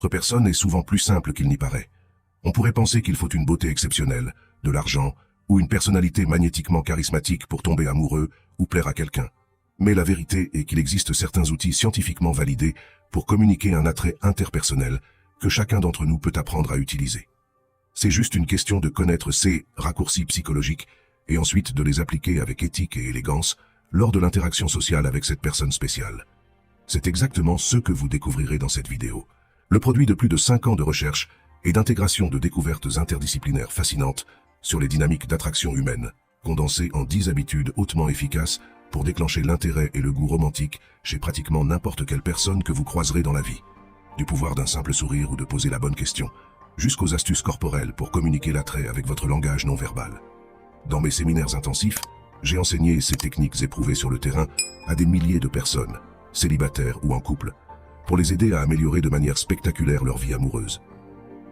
Votre personne est souvent plus simple qu'il n'y paraît. On pourrait penser qu'il faut une beauté exceptionnelle, de l'argent, ou une personnalité magnétiquement charismatique pour tomber amoureux ou plaire à quelqu'un. Mais la vérité est qu'il existe certains outils scientifiquement validés pour communiquer un attrait interpersonnel que chacun d'entre nous peut apprendre à utiliser. C'est juste une question de connaître ces raccourcis psychologiques et ensuite de les appliquer avec éthique et élégance lors de l'interaction sociale avec cette personne spéciale. C'est exactement ce que vous découvrirez dans cette vidéo. Le produit de plus de 5 ans de recherche et d'intégration de découvertes interdisciplinaires fascinantes sur les dynamiques d'attraction humaine, condensées en 10 habitudes hautement efficaces pour déclencher l'intérêt et le goût romantique chez pratiquement n'importe quelle personne que vous croiserez dans la vie. Du pouvoir d'un simple sourire ou de poser la bonne question, jusqu'aux astuces corporelles pour communiquer l'attrait avec votre langage non verbal. Dans mes séminaires intensifs, j'ai enseigné ces techniques éprouvées sur le terrain à des milliers de personnes, célibataires ou en couple, pour les aider à améliorer de manière spectaculaire leur vie amoureuse.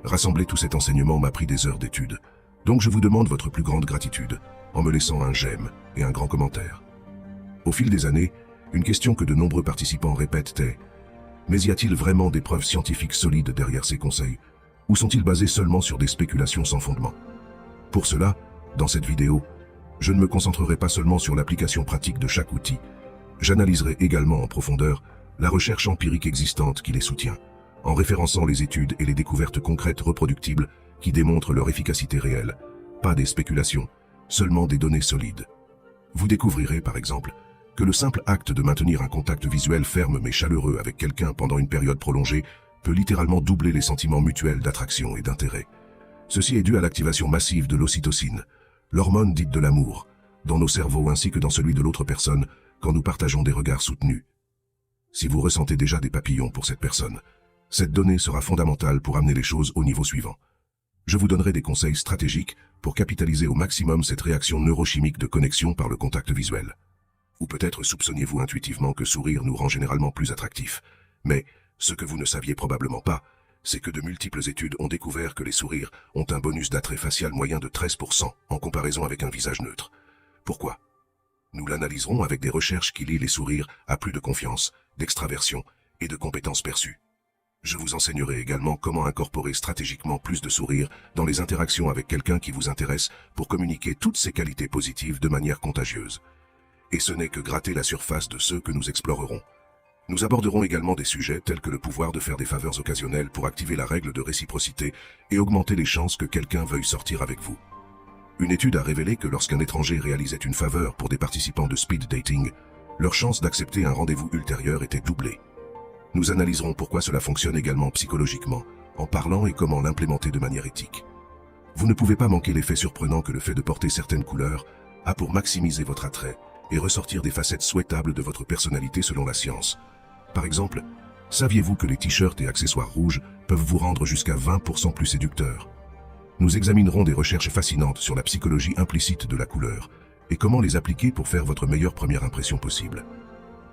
Rassembler tout cet enseignement m'a pris des heures d'études, donc je vous demande votre plus grande gratitude en me laissant un j'aime et un grand commentaire. Au fil des années, une question que de nombreux participants répètent est « Mais y a-t-il vraiment des preuves scientifiques solides derrière ces conseils, ou sont-ils basés seulement sur des spéculations sans fondement ?» Pour cela, dans cette vidéo, je ne me concentrerai pas seulement sur l'application pratique de chaque outil, j'analyserai également en profondeur la recherche empirique existante qui les soutient, en référençant les études et les découvertes concrètes reproductibles qui démontrent leur efficacité réelle, pas des spéculations, seulement des données solides. Vous découvrirez, par exemple, que le simple acte de maintenir un contact visuel ferme mais chaleureux avec quelqu'un pendant une période prolongée peut littéralement doubler les sentiments mutuels d'attraction et d'intérêt. Ceci est dû à l'activation massive de l'ocytocine, l'hormone dite de l'amour, dans nos cerveaux ainsi que dans celui de l'autre personne quand nous partageons des regards soutenus. Si vous ressentez déjà des papillons pour cette personne, cette donnée sera fondamentale pour amener les choses au niveau suivant. Je vous donnerai des conseils stratégiques pour capitaliser au maximum cette réaction neurochimique de connexion par le contact visuel. Ou peut-être soupçonniez-vous intuitivement que sourire nous rend généralement plus attractifs. Mais, ce que vous ne saviez probablement pas, c'est que de multiples études ont découvert que les sourires ont un bonus d'attrait facial moyen de 13% en comparaison avec un visage neutre. Pourquoi? Nous l'analyserons avec des recherches qui lient les sourires à plus de confiance, d'extraversion et de compétences perçues. Je vous enseignerai également comment incorporer stratégiquement plus de sourires dans les interactions avec quelqu'un qui vous intéresse pour communiquer toutes ces qualités positives de manière contagieuse. Et ce n'est que gratter la surface de ceux que nous explorerons. Nous aborderons également des sujets tels que le pouvoir de faire des faveurs occasionnelles pour activer la règle de réciprocité et augmenter les chances que quelqu'un veuille sortir avec vous. Une étude a révélé que lorsqu'un étranger réalisait une faveur pour des participants de speed dating, leur chance d'accepter un rendez-vous ultérieur était doublée. Nous analyserons pourquoi cela fonctionne également psychologiquement, en parlant et comment l'implémenter de manière éthique. Vous ne pouvez pas manquer l'effet surprenant que le fait de porter certaines couleurs a pour maximiser votre attrait et ressortir des facettes souhaitables de votre personnalité selon la science. Par exemple, saviez-vous que les t-shirts et accessoires rouges peuvent vous rendre jusqu'à 20% plus séducteurs? Nous examinerons des recherches fascinantes sur la psychologie implicite de la couleur et comment les appliquer pour faire votre meilleure première impression possible.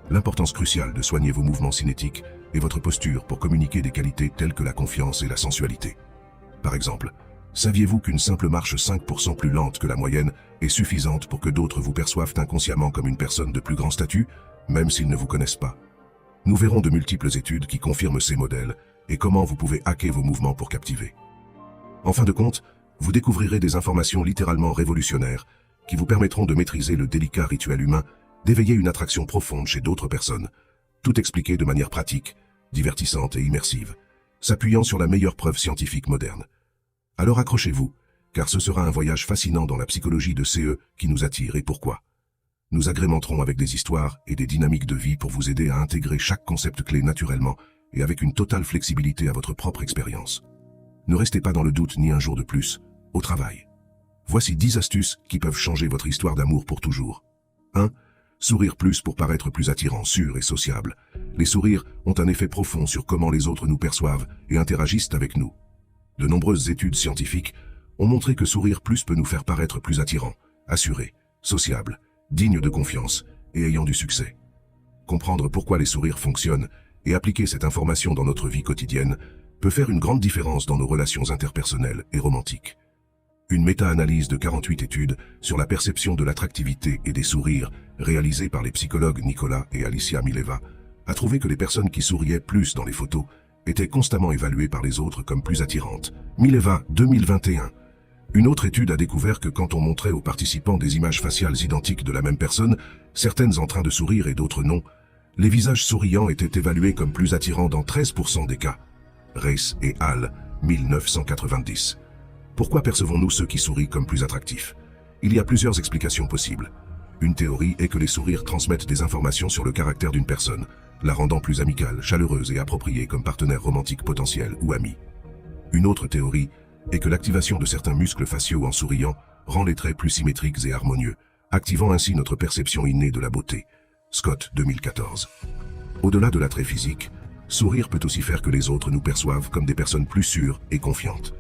L'importance cruciale de soigner vos mouvements cinétiques et votre posture pour communiquer des qualités telles que la confiance et la sensualité. Par exemple, saviez-vous qu'une simple marche 5% plus lente que la moyenne est suffisante pour que d'autres vous perçoivent inconsciemment comme une personne de plus grand statut, même s'ils ne vous connaissent pas? Nous verrons de multiples études qui confirment ces modèles et comment vous pouvez hacker vos mouvements pour captiver. En fin de compte, vous découvrirez des informations littéralement révolutionnaires qui vous permettront de maîtriser le délicat rituel humain d'éveiller une attraction profonde chez d'autres personnes, tout expliqué de manière pratique, divertissante et immersive, s'appuyant sur la meilleure preuve scientifique moderne. Alors accrochez-vous, car ce sera un voyage fascinant dans la psychologie de CE qui nous attire et pourquoi. Nous agrémenterons avec des histoires et des dynamiques de vie pour vous aider à intégrer chaque concept clé naturellement et avec une totale flexibilité à votre propre expérience. Ne restez pas dans le doute ni un jour de plus, au travail. Voici 10 astuces qui peuvent changer votre histoire d'amour pour toujours. 1. Sourire plus pour paraître plus attirant, sûr et sociable. Les sourires ont un effet profond sur comment les autres nous perçoivent et interagissent avec nous. De nombreuses études scientifiques ont montré que sourire plus peut nous faire paraître plus attirant, assuré, sociable, digne de confiance et ayant du succès. Comprendre pourquoi les sourires fonctionnent et appliquer cette information dans notre vie quotidienne peut faire une grande différence dans nos relations interpersonnelles et romantiques. Une méta-analyse de 48 études sur la perception de l'attractivité et des sourires, réalisée par les psychologues Nicolas et Alicia Mileva, a trouvé que les personnes qui souriaient plus dans les photos était constamment évaluée par les autres comme plus attirante. Mileva, 2021. Une autre étude a découvert que quand on montrait aux participants des images faciales identiques de la même personne, certaines en train de sourire et d'autres non, les visages souriants étaient évalués comme plus attirants dans 13% des cas. Race et al. 1990. Pourquoi percevons-nous ceux qui sourient comme plus attractifs? Il y a plusieurs explications possibles. Une théorie est que les sourires transmettent des informations sur le caractère d'une personne, la rendant plus amicale, chaleureuse et appropriée comme partenaire romantique potentiel ou ami. Une autre théorie est que l'activation de certains muscles faciaux en souriant rend les traits plus symétriques et harmonieux, activant ainsi notre perception innée de la beauté. Scott, 2014. Au-delà de l'attrait physique, sourire peut aussi faire que les autres nous perçoivent comme des personnes plus sûres et confiantes.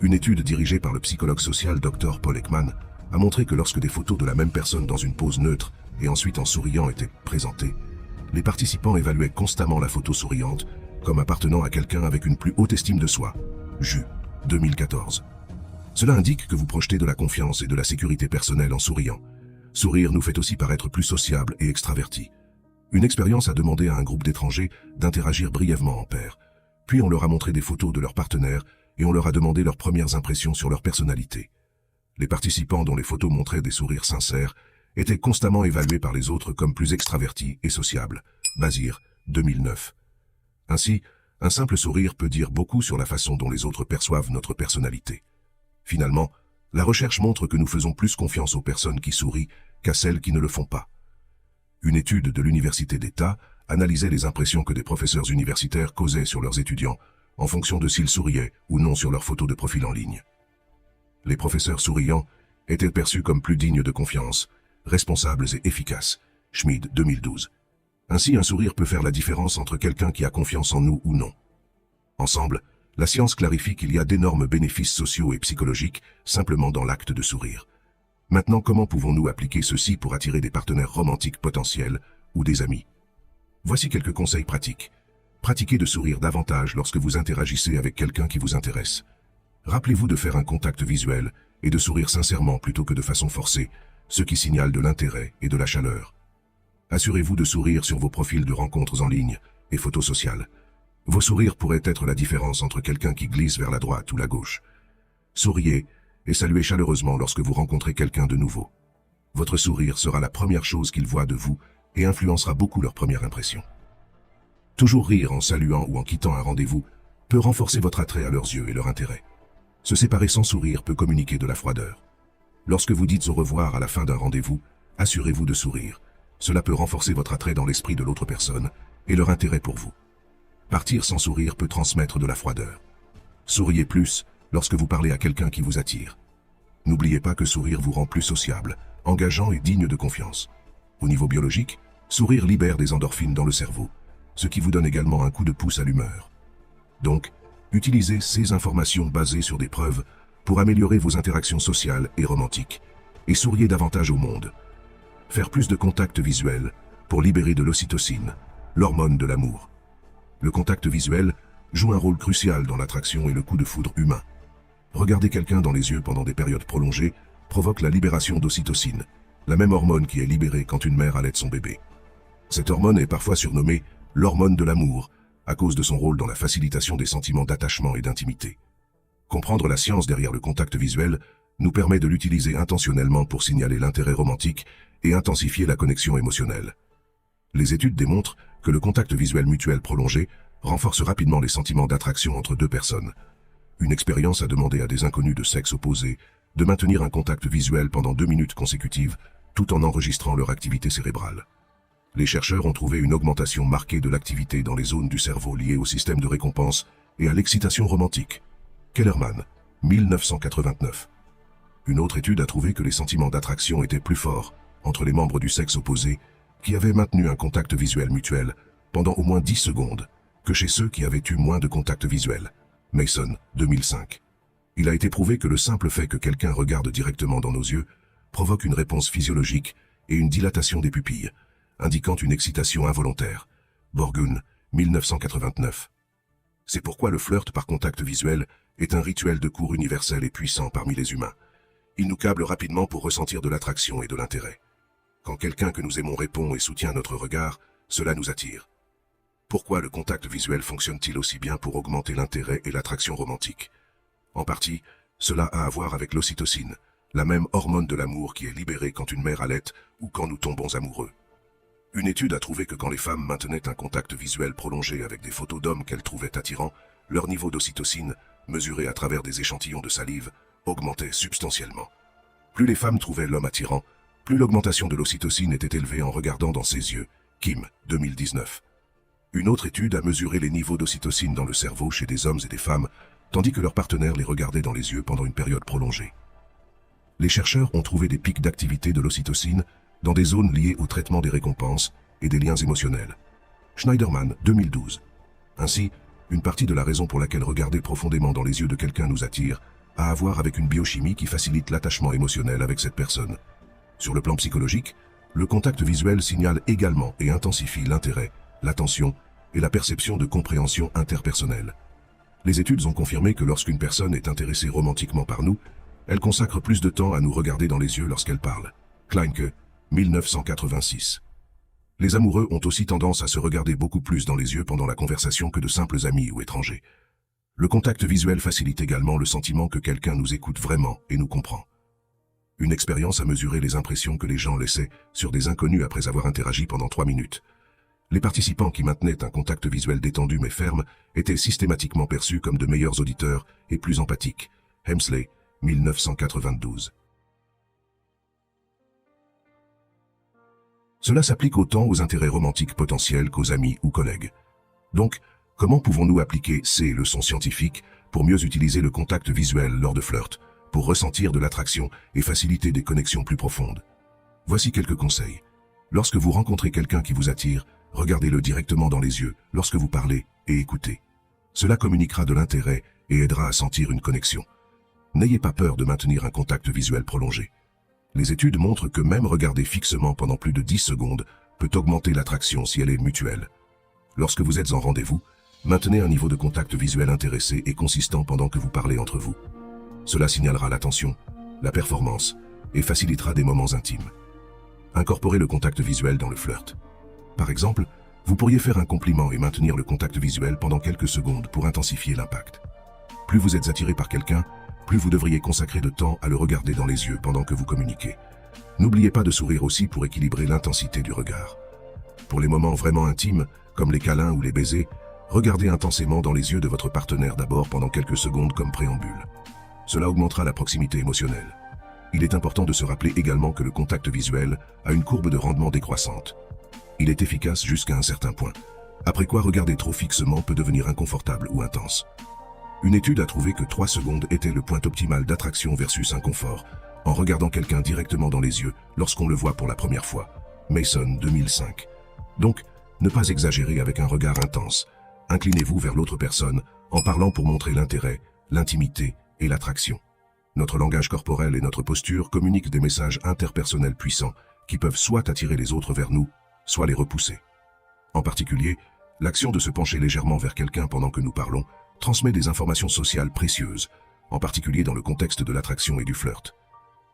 Une étude dirigée par le psychologue social Dr Paul Ekman a montré que lorsque des photos de la même personne dans une pose neutre et ensuite en souriant étaient présentées, les participants évaluaient constamment la photo souriante comme appartenant à quelqu'un avec une plus haute estime de soi. Ju, 2014. Cela indique que vous projetez de la confiance et de la sécurité personnelle en souriant. Sourire nous fait aussi paraître plus sociables et extravertis. Une expérience a demandé à un groupe d'étrangers d'interagir brièvement en paire. Puis on leur a montré des photos de leurs partenaires et on leur a demandé leurs premières impressions sur leur personnalité. Les participants dont les photos montraient des sourires sincères étaient constamment évalués par les autres comme plus extravertis et sociables. Bazir, 2009. Ainsi, un simple sourire peut dire beaucoup sur la façon dont les autres perçoivent notre personnalité. Finalement, la recherche montre que nous faisons plus confiance aux personnes qui sourient qu'à celles qui ne le font pas. Une étude de l'Université d'État analysait les impressions que des professeurs universitaires causaient sur leurs étudiants en fonction de s'ils souriaient ou non sur leurs photos de profil en ligne. Les professeurs souriants étaient perçus comme plus dignes de confiance, responsables et efficaces. Schmid, 2012. Ainsi, un sourire peut faire la différence entre quelqu'un qui a confiance en nous ou non. Ensemble, la science clarifie qu'il y a d'énormes bénéfices sociaux et psychologiques simplement dans l'acte de sourire. Maintenant, comment pouvons-nous appliquer ceci pour attirer des partenaires romantiques potentiels ou des amis? Voici quelques conseils pratiques. Pratiquez de sourire davantage lorsque vous interagissez avec quelqu'un qui vous intéresse. Rappelez-vous de faire un contact visuel et de sourire sincèrement plutôt que de façon forcée, ce qui signale de l'intérêt et de la chaleur. Assurez-vous de sourire sur vos profils de rencontres en ligne et photos sociales. Vos sourires pourraient être la différence entre quelqu'un qui glisse vers la droite ou la gauche. Souriez et saluez chaleureusement lorsque vous rencontrez quelqu'un de nouveau. Votre sourire sera la première chose qu'ils voient de vous et influencera beaucoup leur première impression. Toujours rire en saluant ou en quittant un rendez-vous peut renforcer votre attrait à leurs yeux et leur intérêt. Se séparer sans sourire peut communiquer de la froideur. Lorsque vous dites au revoir à la fin d'un rendez-vous, assurez-vous de sourire. Cela peut renforcer votre attrait dans l'esprit de l'autre personne et leur intérêt pour vous. Partir sans sourire peut transmettre de la froideur. Souriez plus lorsque vous parlez à quelqu'un qui vous attire. N'oubliez pas que sourire vous rend plus sociable, engageant et digne de confiance. Au niveau biologique, sourire libère des endorphines dans le cerveau, ce qui vous donne également un coup de pouce à l'humeur. Donc, utilisez ces informations basées sur des preuves pour améliorer vos interactions sociales et romantiques, et souriez davantage au monde. Faire plus de contacts visuels pour libérer de l'ocytocine, l'hormone de l'amour. Le contact visuel joue un rôle crucial dans l'attraction et le coup de foudre humain. Regarder quelqu'un dans les yeux pendant des périodes prolongées provoque la libération d'ocytocine, la même hormone qui est libérée quand une mère allaite son bébé. Cette hormone est parfois surnommée l'hormone de l'amour, à cause de son rôle dans la facilitation des sentiments d'attachement et d'intimité. Comprendre la science derrière le contact visuel nous permet de l'utiliser intentionnellement pour signaler l'intérêt romantique et intensifier la connexion émotionnelle. Les études démontrent que le contact visuel mutuel prolongé renforce rapidement les sentiments d'attraction entre deux personnes. Une expérience a demandé à des inconnus de sexe opposé de maintenir un contact visuel pendant 2 minutes consécutives, tout en enregistrant leur activité cérébrale. Les chercheurs ont trouvé une augmentation marquée de l'activité dans les zones du cerveau liées au système de récompense et à l'excitation romantique. Kellerman, 1989. Une autre étude a trouvé que les sentiments d'attraction étaient plus forts entre les membres du sexe opposé qui avaient maintenu un contact visuel mutuel pendant au moins 10 secondes que chez ceux qui avaient eu moins de contact visuel. Mason, 2005. Il a été prouvé que le simple fait que quelqu'un regarde directement dans nos yeux provoque une réponse physiologique et une dilatation des pupilles, indiquant une excitation involontaire. Borgun, 1989. C'est pourquoi le flirt par contact visuel est un rituel de cours universel et puissant parmi les humains. Il nous câble rapidement pour ressentir de l'attraction et de l'intérêt. Quand quelqu'un que nous aimons répond et soutient notre regard, cela nous attire. Pourquoi le contact visuel fonctionne-t-il aussi bien pour augmenter l'intérêt et l'attraction romantique? En partie, cela a à voir avec l'ocytocine, la même hormone de l'amour qui est libérée quand une mère allaite ou quand nous tombons amoureux. Une étude a trouvé que quand les femmes maintenaient un contact visuel prolongé avec des photos d'hommes qu'elles trouvaient attirants, leur niveau d'ocytocine, mesuré à travers des échantillons de salive, augmentait substantiellement. Plus les femmes trouvaient l'homme attirant, plus l'augmentation de l'ocytocine était élevée en regardant dans ses yeux. Kim, 2019. Une autre étude a mesuré les niveaux d'ocytocine dans le cerveau chez des hommes et des femmes, tandis que leurs partenaires les regardaient dans les yeux pendant une période prolongée. Les chercheurs ont trouvé des pics d'activité de l'ocytocine dans des zones liées au traitement des récompenses et des liens émotionnels. Schneiderman, 2012. Ainsi, une partie de la raison pour laquelle regarder profondément dans les yeux de quelqu'un nous attire a à voir avec une biochimie qui facilite l'attachement émotionnel avec cette personne. Sur le plan psychologique, le contact visuel signale également et intensifie l'intérêt, l'attention et la perception de compréhension interpersonnelle. Les études ont confirmé que lorsqu'une personne est intéressée romantiquement par nous, elle consacre plus de temps à nous regarder dans les yeux lorsqu'elle parle. Kleinke, 1986. Les amoureux ont aussi tendance à se regarder beaucoup plus dans les yeux pendant la conversation que de simples amis ou étrangers. Le contact visuel facilite également le sentiment que quelqu'un nous écoute vraiment et nous comprend. Une expérience a mesuré les impressions que les gens laissaient sur des inconnus après avoir interagi pendant 3 minutes. Les participants qui maintenaient un contact visuel détendu mais ferme étaient systématiquement perçus comme de meilleurs auditeurs et plus empathiques. Hemsley, 1992. Cela s'applique autant aux intérêts romantiques potentiels qu'aux amis ou collègues. Donc, comment pouvons-nous appliquer ces leçons scientifiques pour mieux utiliser le contact visuel lors de flirts, pour ressentir de l'attraction et faciliter des connexions plus profondes? Voici quelques conseils. Lorsque vous rencontrez quelqu'un qui vous attire, regardez-le directement dans les yeux lorsque vous parlez et écoutez. Cela communiquera de l'intérêt et aidera à sentir une connexion. N'ayez pas peur de maintenir un contact visuel prolongé. Les études montrent que même regarder fixement pendant plus de 10 secondes peut augmenter l'attraction si elle est mutuelle. Lorsque vous êtes en rendez-vous, maintenez un niveau de contact visuel intéressé et consistant pendant que vous parlez entre vous. Cela signalera l'attention, la performance et facilitera des moments intimes. Incorporez le contact visuel dans le flirt. Par exemple, vous pourriez faire un compliment et maintenir le contact visuel pendant quelques secondes pour intensifier l'impact. Plus vous êtes attiré par quelqu'un, plus vous devriez consacrer de temps à le regarder dans les yeux pendant que vous communiquez. N'oubliez pas de sourire aussi pour équilibrer l'intensité du regard. Pour les moments vraiment intimes, comme les câlins ou les baisers, regardez intensément dans les yeux de votre partenaire d'abord pendant quelques secondes comme préambule. Cela augmentera la proximité émotionnelle. Il est important de se rappeler également que le contact visuel a une courbe de rendement décroissante. Il est efficace jusqu'à un certain point, après quoi regarder trop fixement peut devenir inconfortable ou intense. Une étude a trouvé que 3 secondes était le point optimal d'attraction versus inconfort, en regardant quelqu'un directement dans les yeux lorsqu'on le voit pour la première fois. Mason, 2005. Donc, ne pas exagérer avec un regard intense. Inclinez-vous vers l'autre personne en parlant pour montrer l'intérêt, l'intimité et l'attraction. Notre langage corporel et notre posture communiquent des messages interpersonnels puissants qui peuvent soit attirer les autres vers nous, soit les repousser. En particulier, l'action de se pencher légèrement vers quelqu'un pendant que nous parlons transmet des informations sociales précieuses, en particulier dans le contexte de l'attraction et du flirt.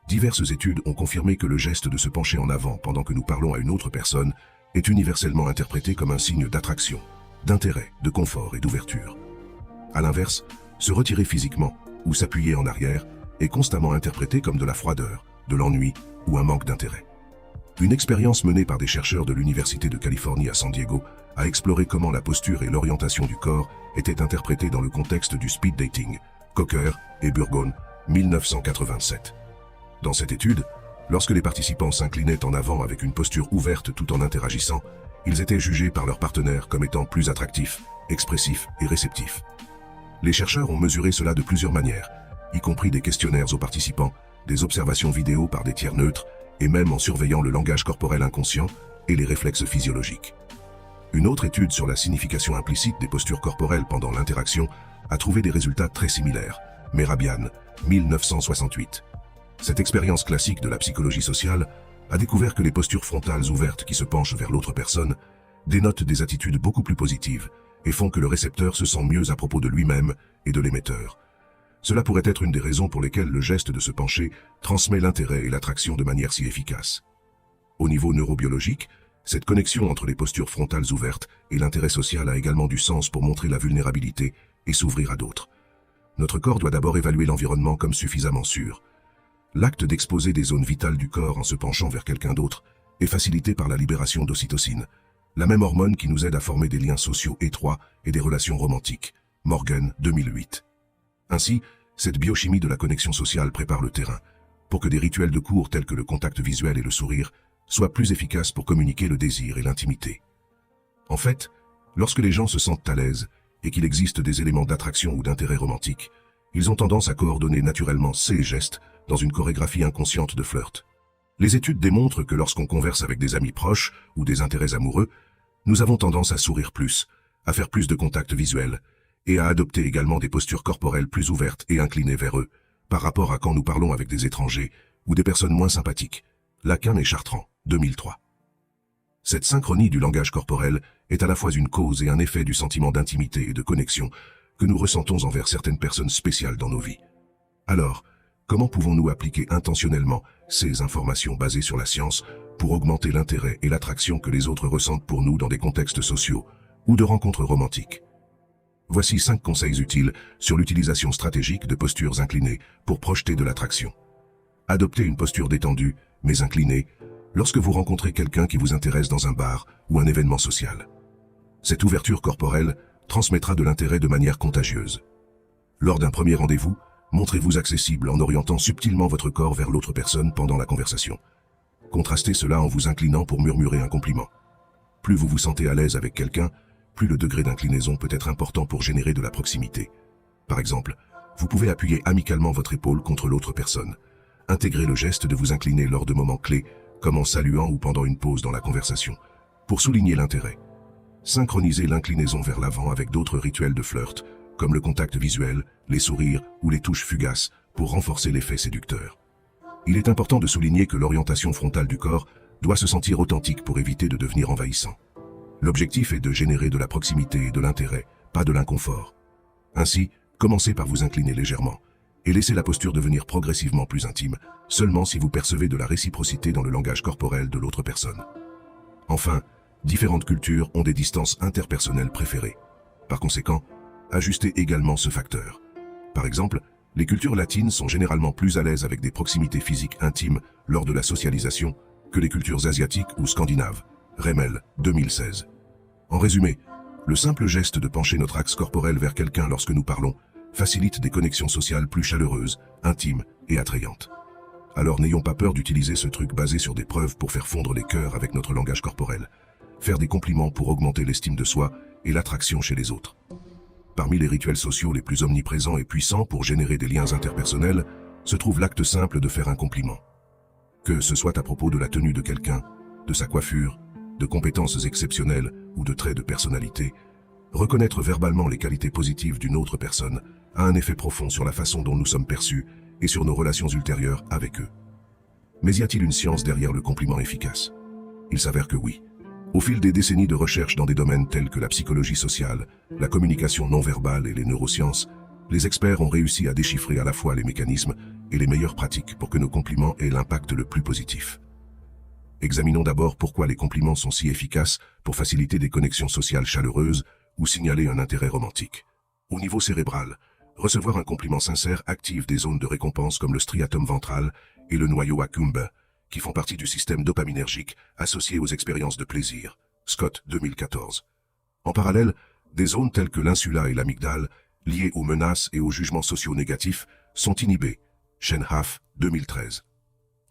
Diverses études ont confirmé que le geste de se pencher en avant pendant que nous parlons à une autre personne est universellement interprété comme un signe d'attraction, d'intérêt, de confort et d'ouverture. À l'inverse, se retirer physiquement ou s'appuyer en arrière est constamment interprété comme de la froideur, de l'ennui ou un manque d'intérêt. Une expérience menée par des chercheurs de l'Université de Californie à San Diego a exploré comment la posture et l'orientation du corps étaient interprétées dans le contexte du speed dating, Cocker et Burgon, 1987. Dans cette étude, lorsque les participants s'inclinaient en avant avec une posture ouverte tout en interagissant, ils étaient jugés par leurs partenaires comme étant plus attractifs, expressifs et réceptifs. Les chercheurs ont mesuré cela de plusieurs manières, y compris des questionnaires aux participants, des observations vidéo par des tiers neutres, et même en surveillant le langage corporel inconscient et les réflexes physiologiques. Une autre étude sur la signification implicite des postures corporelles pendant l'interaction a trouvé des résultats très similaires. Mehrabian, 1968. Cette expérience classique de la psychologie sociale a découvert que les postures frontales ouvertes qui se penchent vers l'autre personne dénotent des attitudes beaucoup plus positives et font que le récepteur se sent mieux à propos de lui-même et de l'émetteur. Cela pourrait être une des raisons pour lesquelles le geste de se pencher transmet l'intérêt et l'attraction de manière si efficace. Au niveau neurobiologique, Cette connexion entre les postures frontales ouvertes et l'intérêt social a également du sens pour montrer la vulnérabilité et s'ouvrir à d'autres. Notre corps doit d'abord évaluer l'environnement comme suffisamment sûr. L'acte d'exposer des zones vitales du corps en se penchant vers quelqu'un d'autre est facilité par la libération d'ocytocine, la même hormone qui nous aide à former des liens sociaux étroits et des relations romantiques. Morgan, 2008. Ainsi, cette biochimie de la connexion sociale prépare le terrain pour que des rituels de cours tels que le contact visuel et le sourire soient plus efficaces pour communiquer le désir et l'intimité. En fait, lorsque les gens se sentent à l'aise et qu'il existe des éléments d'attraction ou d'intérêt romantique, ils ont tendance à coordonner naturellement ces gestes dans une chorégraphie inconsciente de flirt. Les études démontrent que lorsqu'on converse avec des amis proches ou des intérêts amoureux, nous avons tendance à sourire plus, à faire plus de contacts visuels, et à adopter également des postures corporelles plus ouvertes et inclinées vers eux, par rapport à quand nous parlons avec des étrangers ou des personnes moins sympathiques. Lacan et Chartrand, 2003. Cette synchronie du langage corporel est à la fois une cause et un effet du sentiment d'intimité et de connexion que nous ressentons envers certaines personnes spéciales dans nos vies. Alors, comment pouvons-nous appliquer intentionnellement ces informations basées sur la science pour augmenter l'intérêt et l'attraction que les autres ressentent pour nous dans des contextes sociaux ou de rencontres romantiques? Voici 5 conseils utiles sur l'utilisation stratégique de postures inclinées pour projeter de l'attraction. Adoptez une posture détendue, mais inclinée, lorsque vous rencontrez quelqu'un qui vous intéresse dans un bar ou un événement social. Cette ouverture corporelle transmettra de l'intérêt de manière contagieuse. Lors d'un premier rendez-vous, montrez-vous accessible en orientant subtilement votre corps vers l'autre personne pendant la conversation. Contrastez cela en vous inclinant pour murmurer un compliment. Plus vous vous sentez à l'aise avec quelqu'un, plus le degré d'inclinaison peut être important pour générer de la proximité. Par exemple, vous pouvez appuyer amicalement votre épaule contre l'autre personne. Intégrez le geste de vous incliner lors de moments clés, comme en saluant ou pendant une pause dans la conversation, pour souligner l'intérêt. Synchronisez l'inclinaison vers l'avant avec d'autres rituels de flirt, comme le contact visuel, les sourires ou les touches fugaces, pour renforcer l'effet séducteur. Il est important de souligner que l'orientation frontale du corps doit se sentir authentique pour éviter de devenir envahissant. L'objectif est de générer de la proximité et de l'intérêt, pas de l'inconfort. Ainsi, commencez par vous incliner légèrement, et laissez la posture devenir progressivement plus intime, seulement si vous percevez de la réciprocité dans le langage corporel de l'autre personne. Enfin, différentes cultures ont des distances interpersonnelles préférées. Par conséquent, ajustez également ce facteur. Par exemple, les cultures latines sont généralement plus à l'aise avec des proximités physiques intimes lors de la socialisation que les cultures asiatiques ou scandinaves. Remel, 2016. En résumé, le simple geste de pencher notre axe corporel vers quelqu'un lorsque nous parlons facilite des connexions sociales plus chaleureuses, intimes et attrayantes. Alors n'ayons pas peur d'utiliser ce truc basé sur des preuves pour faire fondre les cœurs avec notre langage corporel, faire des compliments pour augmenter l'estime de soi et l'attraction chez les autres. Parmi les rituels sociaux les plus omniprésents et puissants pour générer des liens interpersonnels, se trouve l'acte simple de faire un compliment. Que ce soit à propos de la tenue de quelqu'un, de sa coiffure, de compétences exceptionnelles ou de traits de personnalité, reconnaître verbalement les qualités positives d'une autre personne a un effet profond sur la façon dont nous sommes perçus et sur nos relations ultérieures avec eux. Mais y a-t-il une science derrière le compliment efficace? Il s'avère que oui. Au fil des décennies de recherche dans des domaines tels que la psychologie sociale, la communication non verbale et les neurosciences, les experts ont réussi à déchiffrer à la fois les mécanismes et les meilleures pratiques pour que nos compliments aient l'impact le plus positif. Examinons d'abord pourquoi les compliments sont si efficaces pour faciliter des connexions sociales chaleureuses ou signaler un intérêt romantique. Au niveau cérébral, recevoir un compliment sincère active des zones de récompense comme le striatum ventral et le noyau accumbens, qui font partie du système dopaminergique associé aux expériences de plaisir. Scott, 2014. En parallèle, des zones telles que l'insula et l'amygdale, liées aux menaces et aux jugements sociaux négatifs, sont inhibées. Shenhaf, 2013.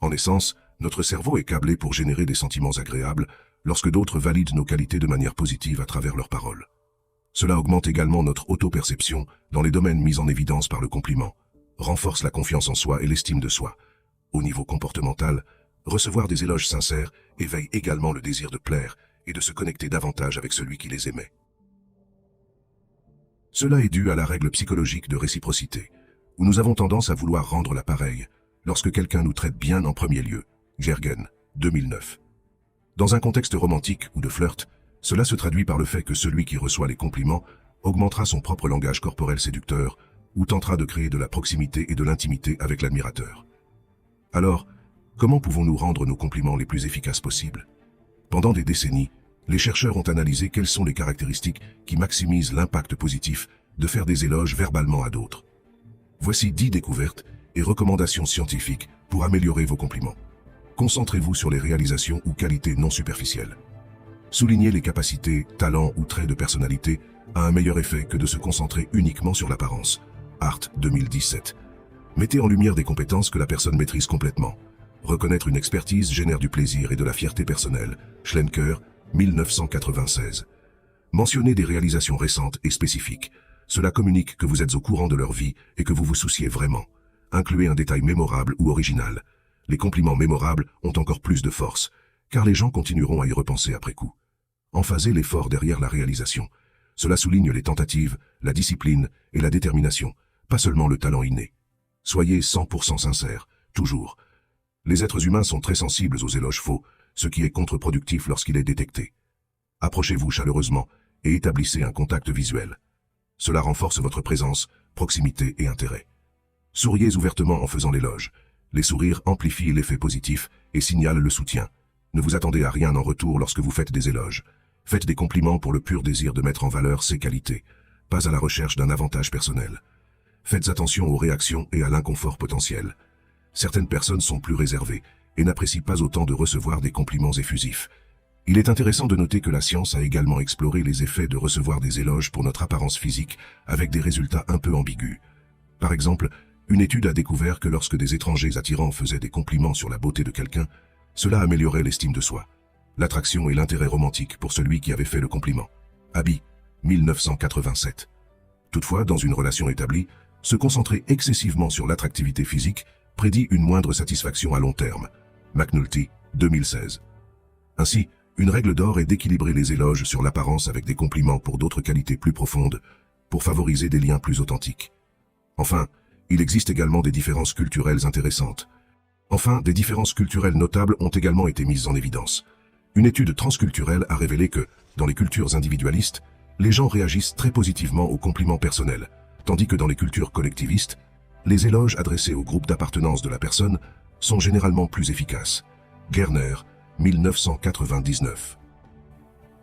En essence, notre cerveau est câblé pour générer des sentiments agréables lorsque d'autres valident nos qualités de manière positive à travers leurs paroles. Cela augmente également notre auto-perception dans les domaines mis en évidence par le compliment, renforce la confiance en soi et l'estime de soi. Au niveau comportemental, recevoir des éloges sincères éveille également le désir de plaire et de se connecter davantage avec celui qui les aimait. Cela est dû à la règle psychologique de réciprocité, où nous avons tendance à vouloir rendre l'appareil lorsque quelqu'un nous traite bien en premier lieu. Gergen, 2009. Dans un contexte romantique ou de flirt, cela se traduit par le fait que celui qui reçoit les compliments augmentera son propre langage corporel séducteur ou tentera de créer de la proximité et de l'intimité avec l'admirateur. Alors, comment pouvons-nous rendre nos compliments les plus efficaces possibles? Pendant des décennies, les chercheurs ont analysé quelles sont les caractéristiques qui maximisent l'impact positif de faire des éloges verbalement à d'autres. Voici 10 découvertes et recommandations scientifiques pour améliorer vos compliments. Concentrez-vous sur les réalisations ou qualités non superficielles. Souligner les capacités, talents ou traits de personnalité a un meilleur effet que de se concentrer uniquement sur l'apparence. Hart 2017. Mettez en lumière des compétences que la personne maîtrise complètement. Reconnaître une expertise génère du plaisir et de la fierté personnelle. Schlenker, 1996. Mentionnez des réalisations récentes et spécifiques. Cela communique que vous êtes au courant de leur vie et que vous vous souciez vraiment. Incluez un détail mémorable ou original. Les compliments mémorables ont encore plus de force, car les gens continueront à y repenser après coup. Emphasez l'effort derrière la réalisation. Cela souligne les tentatives, la discipline et la détermination, pas seulement le talent inné. Soyez 100% sincère, toujours. Les êtres humains sont très sensibles aux éloges faux, ce qui est contre-productif lorsqu'il est détecté. Approchez-vous chaleureusement et établissez un contact visuel. Cela renforce votre présence, proximité et intérêt. Souriez ouvertement en faisant l'éloge. Les sourires amplifient l'effet positif et signalent le soutien. Ne vous attendez à rien en retour lorsque vous faites des éloges. Faites des compliments pour le pur désir de mettre en valeur ses qualités, pas à la recherche d'un avantage personnel. Faites attention aux réactions et à l'inconfort potentiel. Certaines personnes sont plus réservées et n'apprécient pas autant de recevoir des compliments effusifs. Il est intéressant de noter que la science a également exploré les effets de recevoir des éloges pour notre apparence physique avec des résultats un peu ambigus. Par exemple, une étude a découvert que lorsque des étrangers attirants faisaient des compliments sur la beauté de quelqu'un, cela améliorait l'estime de soi, l'attraction et l'intérêt romantique pour celui qui avait fait le compliment. Abbey, 1987. Toutefois, dans une relation établie, se concentrer excessivement sur l'attractivité physique prédit une moindre satisfaction à long terme. McNulty, 2016. Ainsi, une règle d'or est d'équilibrer les éloges sur l'apparence avec des compliments pour d'autres qualités plus profondes, pour favoriser des liens plus authentiques. Enfin, il existe également des différences culturelles intéressantes. Des différences culturelles notables ont également été mises en évidence. Une étude transculturelle a révélé que, dans les cultures individualistes, les gens réagissent très positivement aux compliments personnels, tandis que dans les cultures collectivistes, les éloges adressés au groupe d'appartenance de la personne sont généralement plus efficaces. Gerner, 1999.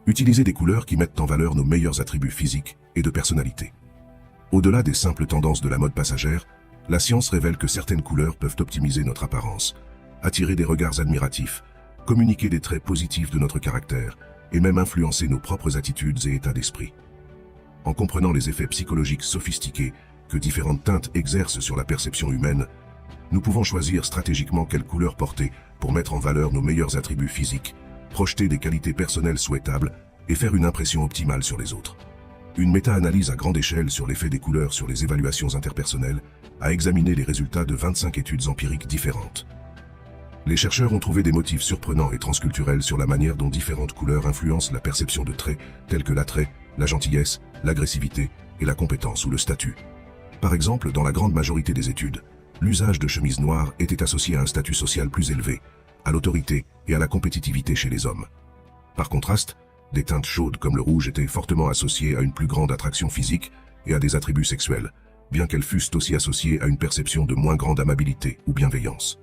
Utilisez des couleurs qui mettent en valeur nos meilleurs attributs physiques et de personnalité. Au-delà des simples tendances de la mode passagère, la science révèle que certaines couleurs peuvent optimiser notre apparence, attirer des regards admiratifs, communiquer des traits positifs de notre caractère et même influencer nos propres attitudes et états d'esprit. En comprenant les effets psychologiques sophistiqués que différentes teintes exercent sur la perception humaine, nous pouvons choisir stratégiquement quelle couleur porter pour mettre en valeur nos meilleurs attributs physiques, projeter des qualités personnelles souhaitables et faire une impression optimale sur les autres. Une méta-analyse à grande échelle sur l'effet des couleurs sur les évaluations interpersonnelles a examiné les résultats de 25 études empiriques différentes. Les chercheurs ont trouvé des motifs surprenants et transculturels sur la manière dont différentes couleurs influencent la perception de traits tels que l'attrait, la gentillesse, l'agressivité et la compétence ou le statut. Par exemple, dans la grande majorité des études, l'usage de chemises noires était associé à un statut social plus élevé, à l'autorité et à la compétitivité chez les hommes. Par contraste, des teintes chaudes comme le rouge étaient fortement associées à une plus grande attraction physique et à des attributs sexuels, bien qu'elles fussent aussi associées à une perception de moins grande amabilité ou bienveillance.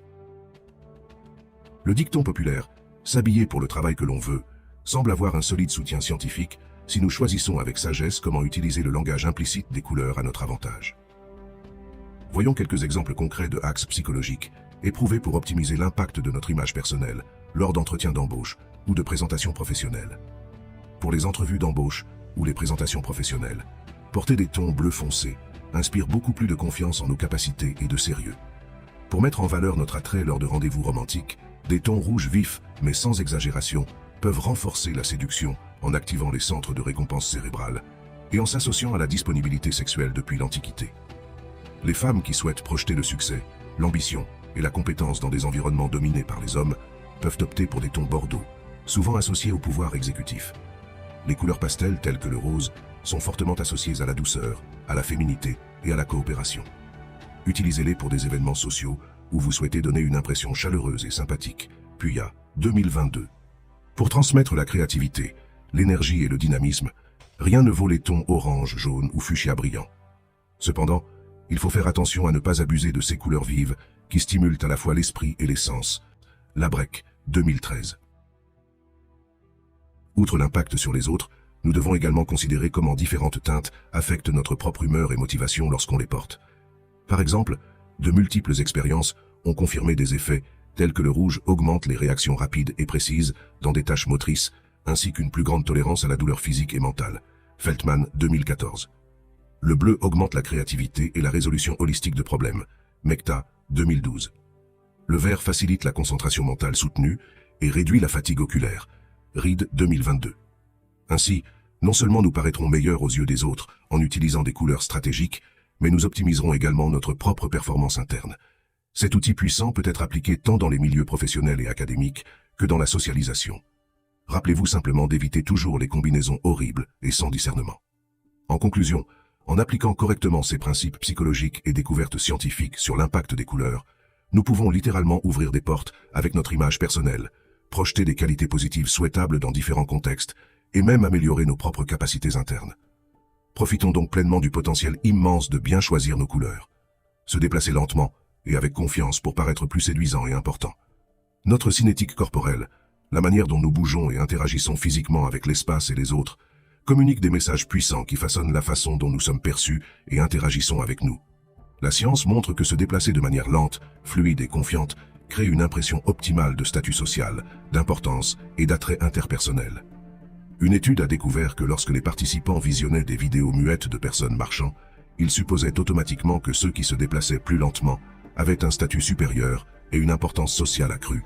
Le dicton populaire « s'habiller pour le travail que l'on veut » semble avoir un solide soutien scientifique si nous choisissons avec sagesse comment utiliser le langage implicite des couleurs à notre avantage. Voyons quelques exemples concrets de hacks psychologiques éprouvés pour optimiser l'impact de notre image personnelle lors d'entretiens d'embauche ou de présentations professionnelles. Pour les entrevues d'embauche ou les présentations professionnelles, porter des tons bleu foncé inspire beaucoup plus de confiance en nos capacités et de sérieux. Pour mettre en valeur notre attrait lors de rendez-vous romantiques, des tons rouges vifs, mais sans exagération, peuvent renforcer la séduction en activant les centres de récompense cérébrale et en s'associant à la disponibilité sexuelle depuis l'Antiquité. Les femmes qui souhaitent projeter le succès, l'ambition et la compétence dans des environnements dominés par les hommes peuvent opter pour des tons bordeaux, souvent associés au pouvoir exécutif. Les couleurs pastel telles que le rose sont fortement associées à la douceur, à la féminité et à la coopération. Utilisez-les pour des événements sociaux où vous souhaitez donner une impression chaleureuse et sympathique. Puya, 2022. Pour transmettre la créativité, l'énergie et le dynamisme, rien ne vaut les tons orange, jaune ou fuchsia brillant. Cependant, il faut faire attention à ne pas abuser de ces couleurs vives qui stimulent à la fois l'esprit et les sens. Labrec, 2013. Outre l'impact sur les autres, nous devons également considérer comment différentes teintes affectent notre propre humeur et motivation lorsqu'on les porte. Par exemple, de multiples expériences ont confirmé des effets tels que le rouge augmente les réactions rapides et précises dans des tâches motrices, ainsi qu'une plus grande tolérance à la douleur physique et mentale. Feldman, 2014. Le bleu augmente la créativité et la résolution holistique de problèmes. Mekta, 2012. Le vert facilite la concentration mentale soutenue et réduit la fatigue oculaire. Reed, 2022. Ainsi, non seulement nous paraîtrons meilleurs aux yeux des autres en utilisant des couleurs stratégiques, mais nous optimiserons également notre propre performance interne. Cet outil puissant peut être appliqué tant dans les milieux professionnels et académiques que dans la socialisation. Rappelez-vous simplement d'éviter toujours les combinaisons horribles et sans discernement. En conclusion, en appliquant correctement ces principes psychologiques et découvertes scientifiques sur l'impact des couleurs, nous pouvons littéralement ouvrir des portes avec notre image personnelle, projeter des qualités positives souhaitables dans différents contextes et même améliorer nos propres capacités internes. Profitons donc pleinement du potentiel immense de bien choisir nos couleurs. Se déplacer lentement et avec confiance pour paraître plus séduisant et important. Notre cinétique corporelle, la manière dont nous bougeons et interagissons physiquement avec l'espace et les autres, communique des messages puissants qui façonnent la façon dont nous sommes perçus et interagissons avec nous. La science montre que se déplacer de manière lente, fluide et confiante crée une impression optimale de statut social, d'importance et d'attrait interpersonnel. Une étude a découvert que lorsque les participants visionnaient des vidéos muettes de personnes marchant, ils supposaient automatiquement que ceux qui se déplaçaient plus lentement avaient un statut supérieur et une importance sociale accrue.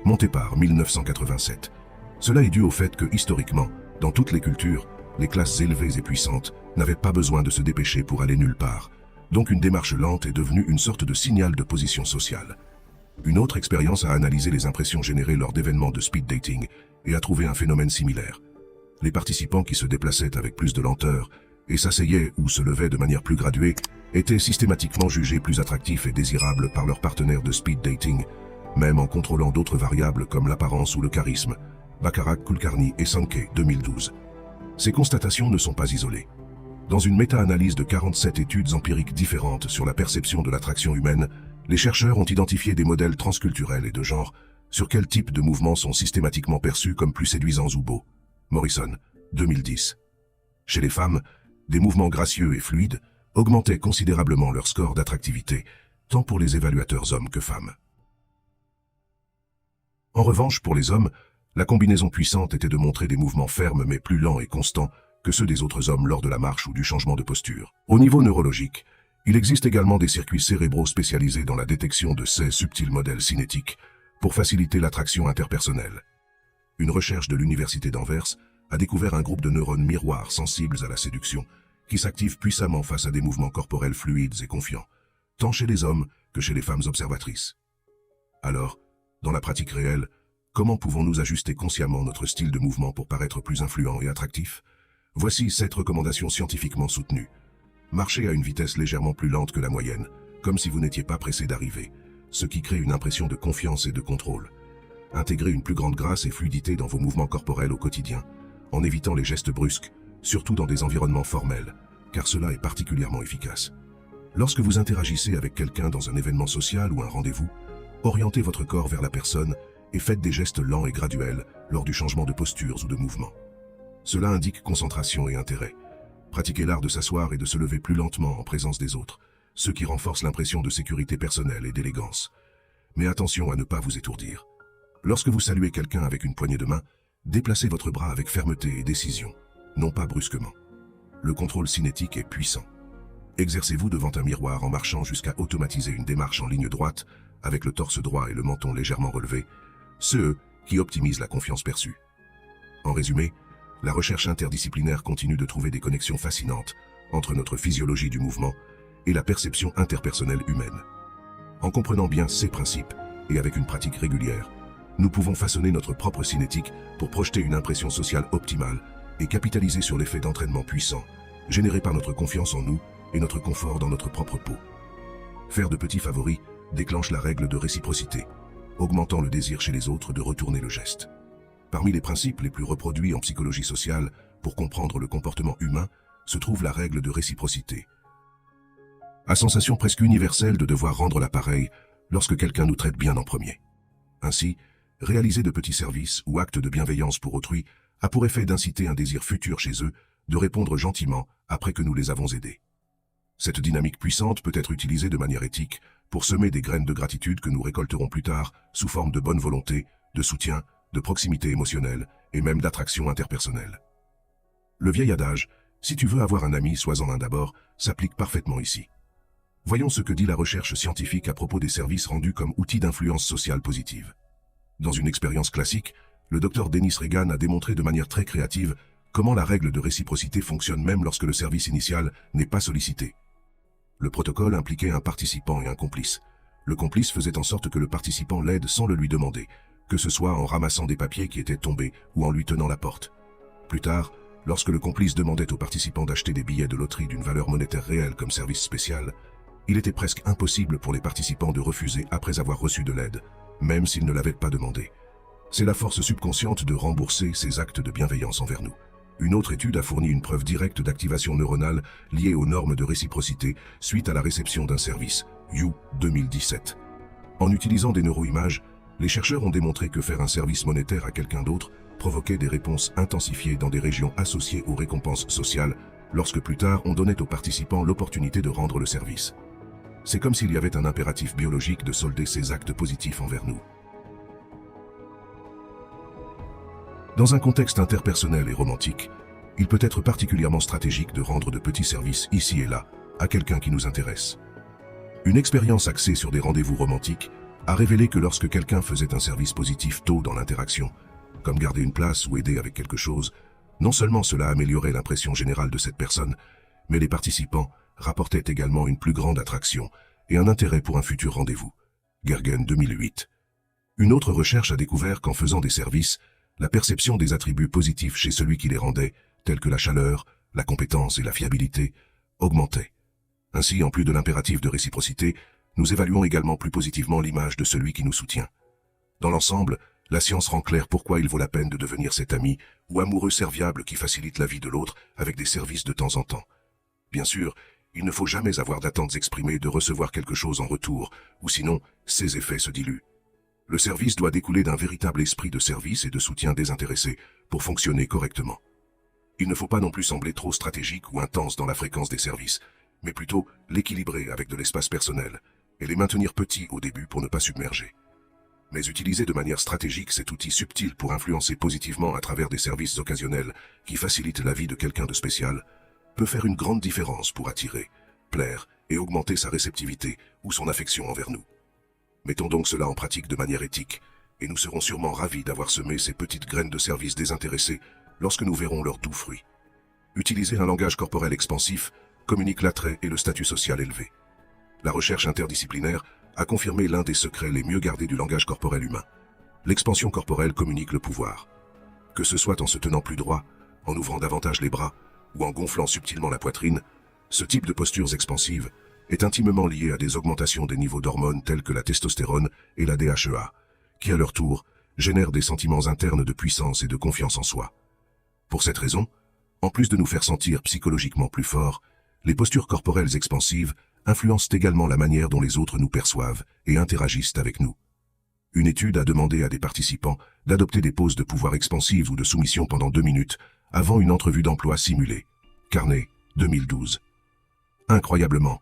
Montépar, 1987. Cela est dû au fait que, historiquement, dans toutes les cultures, les classes élevées et puissantes n'avaient pas besoin de se dépêcher pour aller nulle part. Donc une démarche lente est devenue une sorte de signal de position sociale. Une autre expérience a analysé les impressions générées lors d'événements de speed dating et a trouvé un phénomène similaire. Les participants qui se déplaçaient avec plus de lenteur et s'asseyaient ou se levaient de manière plus graduée étaient systématiquement jugés plus attractifs et désirables par leurs partenaires de speed dating, même en contrôlant d'autres variables comme l'apparence ou le charisme. Bacharach, Kulkarni et Sankey, 2012. Ces constatations ne sont pas isolées. Dans une méta-analyse de 47 études empiriques différentes sur la perception de l'attraction humaine, les chercheurs ont identifié des modèles transculturels et de genre sur quel type de mouvements sont systématiquement perçus comme plus séduisants ou beaux. Morrison, 2010. Chez les femmes, des mouvements gracieux et fluides augmentaient considérablement leur score d'attractivité, tant pour les évaluateurs hommes que femmes. En revanche, pour les hommes, la combinaison puissante était de montrer des mouvements fermes mais plus lents et constants que ceux des autres hommes lors de la marche ou du changement de posture. Au niveau neurologique, il existe également des circuits cérébraux spécialisés dans la détection de ces subtils modèles cinétiques pour faciliter l'attraction interpersonnelle. Une recherche de l'université d'Anvers a découvert un groupe de neurones miroirs sensibles à la séduction qui s'activent puissamment face à des mouvements corporels fluides et confiants, tant chez les hommes que chez les femmes observatrices. Alors, dans la pratique réelle, comment pouvons-nous ajuster consciemment notre style de mouvement pour paraître plus influent et attractif? Voici 7 recommandations scientifiquement soutenues. Marchez à une vitesse légèrement plus lente que la moyenne, comme si vous n'étiez pas pressé d'arriver, ce qui crée une impression de confiance et de contrôle. Intégrez une plus grande grâce et fluidité dans vos mouvements corporels au quotidien, en évitant les gestes brusques, surtout dans des environnements formels, car cela est particulièrement efficace. Lorsque vous interagissez avec quelqu'un dans un événement social ou un rendez-vous, orientez votre corps vers la personne et faites des gestes lents et graduels lors du changement de postures ou de mouvements. Cela indique concentration et intérêt. Pratiquez l'art de s'asseoir et de se lever plus lentement en présence des autres, ce qui renforce l'impression de sécurité personnelle et d'élégance. Mais attention à ne pas vous étourdir. Lorsque vous saluez quelqu'un avec une poignée de main, déplacez votre bras avec fermeté et décision, non pas brusquement. Le contrôle cinétique est puissant. Exercez-vous devant un miroir en marchant jusqu'à automatiser une démarche en ligne droite, avec le torse droit et le menton légèrement relevé, ce qui optimise la confiance perçue. En résumé, la recherche interdisciplinaire continue de trouver des connexions fascinantes entre notre physiologie du mouvement et la perception interpersonnelle humaine. En comprenant bien ces principes, et avec une pratique régulière, nous pouvons façonner notre propre cinétique pour projeter une impression sociale optimale et capitaliser sur l'effet d'entraînement puissant, généré par notre confiance en nous et notre confort dans notre propre peau. Faire de petits favoris déclenche la règle de réciprocité, augmentant le désir chez les autres de retourner le geste. Parmi les principes les plus reproduits en psychologie sociale pour comprendre le comportement humain se trouve la règle de réciprocité. À sensation presque universelle de devoir rendre l'appareil lorsque quelqu'un nous traite bien en premier. Ainsi, réaliser de petits services ou actes de bienveillance pour autrui a pour effet d'inciter un désir futur chez eux de répondre gentiment après que nous les avons aidés. Cette dynamique puissante peut être utilisée de manière éthique pour semer des graines de gratitude que nous récolterons plus tard sous forme de bonne volonté, de soutien, de proximité émotionnelle et même d'attraction interpersonnelle. Le vieil adage « si tu veux avoir un ami, sois-en un d'abord » s'applique parfaitement ici. Voyons ce que dit la recherche scientifique à propos des services rendus comme outils d'influence sociale positive. Dans une expérience classique, le Dr Dennis Regan a démontré de manière très créative comment la règle de réciprocité fonctionne même lorsque le service initial n'est pas sollicité. Le protocole impliquait un participant et un complice. Le complice faisait en sorte que le participant l'aide sans le lui demander, que ce soit en ramassant des papiers qui étaient tombés ou en lui tenant la porte. Plus tard, lorsque le complice demandait au participant d'acheter des billets de loterie d'une valeur monétaire réelle comme service spécial, il était presque impossible pour les participants de refuser après avoir reçu de l'aide, même s'ils ne l'avaient pas demandé. C'est la force subconsciente de rembourser ces actes de bienveillance envers nous. Une autre étude a fourni une preuve directe d'activation neuronale liée aux normes de réciprocité suite à la réception d'un service, You 2017. En utilisant des neuroimages, les chercheurs ont démontré que faire un service monétaire à quelqu'un d'autre provoquait des réponses intensifiées dans des régions associées aux récompenses sociales, lorsque plus tard on donnait aux participants l'opportunité de rendre le service. C'est comme s'il y avait un impératif biologique de solder ces actes positifs envers nous. Dans un contexte interpersonnel et romantique, il peut être particulièrement stratégique de rendre de petits services ici et là à quelqu'un qui nous intéresse. Une expérience axée sur des rendez-vous romantiques a révélé que lorsque quelqu'un faisait un service positif tôt dans l'interaction, comme garder une place ou aider avec quelque chose, non seulement cela améliorait l'impression générale de cette personne, mais les participants rapportaient également une plus grande attraction et un intérêt pour un futur rendez-vous. Gergen 2008. Une autre recherche a découvert qu'en faisant des services, la perception des attributs positifs chez celui qui les rendait, tels que la chaleur, la compétence et la fiabilité, augmentait. Ainsi, en plus de l'impératif de réciprocité, nous évaluons également plus positivement l'image de celui qui nous soutient. Dans l'ensemble, la science rend clair pourquoi il vaut la peine de devenir cet ami ou amoureux serviable qui facilite la vie de l'autre avec des services de temps en temps. Bien sûr, il ne faut jamais avoir d'attentes exprimées de recevoir quelque chose en retour, ou sinon, ses effets se diluent. Le service doit découler d'un véritable esprit de service et de soutien désintéressé pour fonctionner correctement. Il ne faut pas non plus sembler trop stratégique ou intense dans la fréquence des services, mais plutôt l'équilibrer avec de l'espace personnel et les maintenir petits au début pour ne pas submerger. Mais utiliser de manière stratégique cet outil subtil pour influencer positivement à travers des services occasionnels qui facilitent la vie de quelqu'un de spécial peut faire une grande différence pour attirer, plaire et augmenter sa réceptivité ou son affection envers nous. Mettons donc cela en pratique de manière éthique, et nous serons sûrement ravis d'avoir semé ces petites graines de service désintéressées lorsque nous verrons leurs doux fruits. Utiliser un langage corporel expansif communique l'attrait et le statut social élevé. La recherche interdisciplinaire a confirmé l'un des secrets les mieux gardés du langage corporel humain. L'expansion corporelle communique le pouvoir. Que ce soit en se tenant plus droit, en ouvrant davantage les bras ou en gonflant subtilement la poitrine, ce type de postures expansives est intimement lié à des augmentations des niveaux d'hormones telles que la testostérone et la DHEA, qui à leur tour génèrent des sentiments internes de puissance et de confiance en soi. Pour cette raison, en plus de nous faire sentir psychologiquement plus forts, les postures corporelles expansives influencent également la manière dont les autres nous perçoivent et interagissent avec nous. Une étude a demandé à des participants d'adopter des poses de pouvoir expansives ou de soumission pendant 2 minutes avant une entrevue d'emploi simulée. Carnet, 2012. Incroyablement,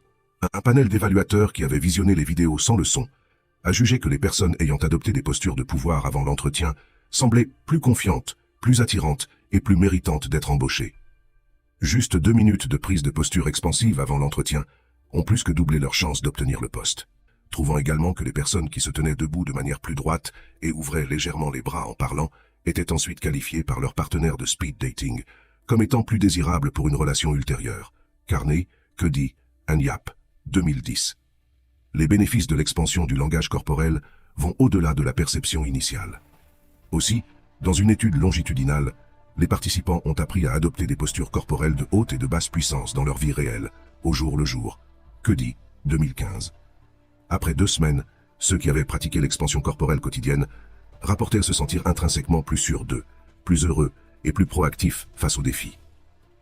un panel d'évaluateurs qui avait visionné les vidéos sans le son a jugé que les personnes ayant adopté des postures de pouvoir avant l'entretien semblaient plus confiantes, plus attirantes et plus méritantes d'être embauchées. Juste 2 minutes de prise de posture expansive avant l'entretien ont plus que doublé leurs chances d'obtenir le poste. Trouvant également que les personnes qui se tenaient debout de manière plus droite et ouvraient légèrement les bras en parlant étaient ensuite qualifiées par leur partenaire de speed dating comme étant plus désirables pour une relation ultérieure. Carnet, que dit Anyap, 2010. Les bénéfices de l'expansion du langage corporel vont au-delà de la perception initiale. Aussi, dans une étude longitudinale, les participants ont appris à adopter des postures corporelles de haute et de basse puissance dans leur vie réelle, au jour le jour. Que dit 2015. Après 2 semaines, ceux qui avaient pratiqué l'expansion corporelle quotidienne rapportaient se sentir intrinsèquement plus sûrs d'eux, plus heureux et plus proactifs face aux défis.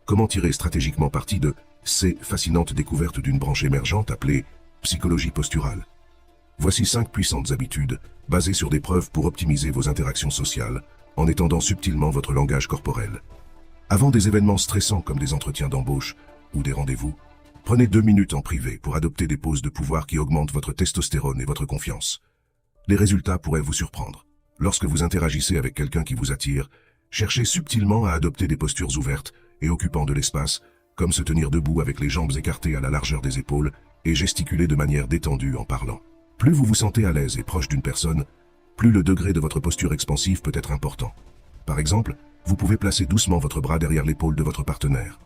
Comment tirer stratégiquement parti de ces fascinantes découvertes d'une branche émergente appelée psychologie posturale? Voici 5 puissantes habitudes basées sur des preuves pour optimiser vos interactions sociales en étendant subtilement votre langage corporel. Avant des événements stressants comme des entretiens d'embauche ou des rendez-vous, prenez 2 minutes en privé pour adopter des poses de pouvoir qui augmentent votre testostérone et votre confiance. Les résultats pourraient vous surprendre. Lorsque vous interagissez avec quelqu'un qui vous attire, cherchez subtilement à adopter des postures ouvertes et occupant de l'espace, comme se tenir debout avec les jambes écartées à la largeur des épaules et gesticuler de manière détendue en parlant. Plus vous vous sentez à l'aise et proche d'une personne, plus le degré de votre posture expansive peut être important. Par exemple, vous pouvez placer doucement votre bras derrière l'épaule de votre partenaire.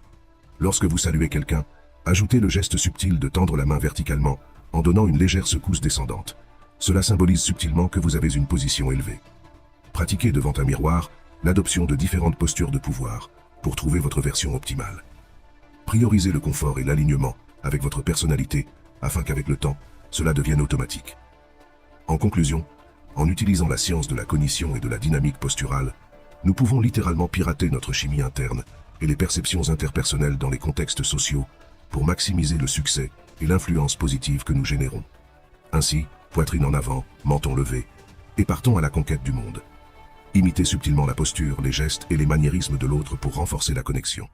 Lorsque vous saluez quelqu'un, ajoutez le geste subtil de tendre la main verticalement en donnant une légère secousse descendante. Cela symbolise subtilement que vous avez une position élevée. Pratiquez devant un miroir l'adoption de différentes postures de pouvoir pour trouver votre version optimale. Priorisez le confort et l'alignement avec votre personnalité afin qu'avec le temps, cela devienne automatique. En conclusion, en utilisant la science de la cognition et de la dynamique posturale, nous pouvons littéralement pirater notre chimie interne et les perceptions interpersonnelles dans les contextes sociaux pour maximiser le succès et l'influence positive que nous générons. Ainsi, poitrine en avant, menton levé, et partons à la conquête du monde. Imitez subtilement la posture, les gestes et les maniérismes de l'autre pour renforcer la connexion.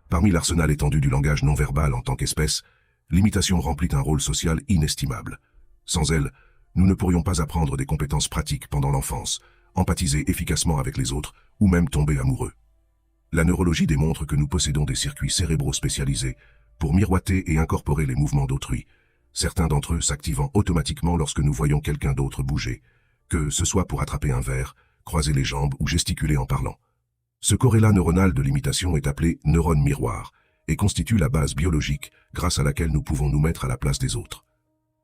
Parmi l'arsenal étendu du langage non verbal en tant qu'espèce, l'imitation remplit un rôle social inestimable. Sans elle, nous ne pourrions pas apprendre des compétences pratiques pendant l'enfance, empathiser efficacement avec les autres ou même tomber amoureux. La neurologie démontre que nous possédons des circuits cérébraux spécialisés pour miroiter et incorporer les mouvements d'autrui, certains d'entre eux s'activant automatiquement lorsque nous voyons quelqu'un d'autre bouger, que ce soit pour attraper un verre, croiser les jambes ou gesticuler en parlant. Ce corrélat neuronal de l'imitation est appelé neurone miroir et constitue la base biologique grâce à laquelle nous pouvons nous mettre à la place des autres.